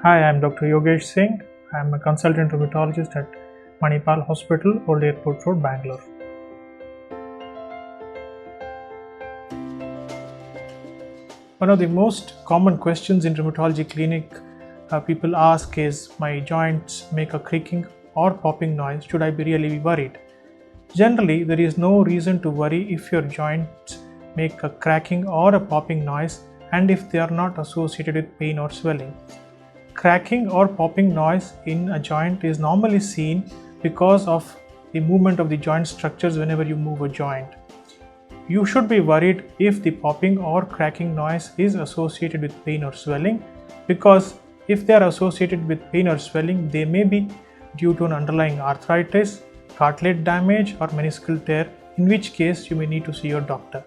Hi, I'm Dr. Yogesh Singh. I'm a consultant rheumatologist at Manipal Hospital, Old Airport Road, Bangalore. One of the most common questions in rheumatology clinic people ask is, my joints make a creaking or popping noise. Should I be really worried? Generally, there is no reason to worry if your joints make a cracking or a popping noise and if they are not associated with pain or swelling. Cracking or popping noise in a joint is normally seen because of the movement of the joint structures whenever you move a joint. You should be worried if the popping or cracking noise is associated with pain or swelling, because if they are associated with pain or swelling, they may be due to an underlying arthritis, cartilage damage, or meniscal tear, in which case you may need to see your doctor.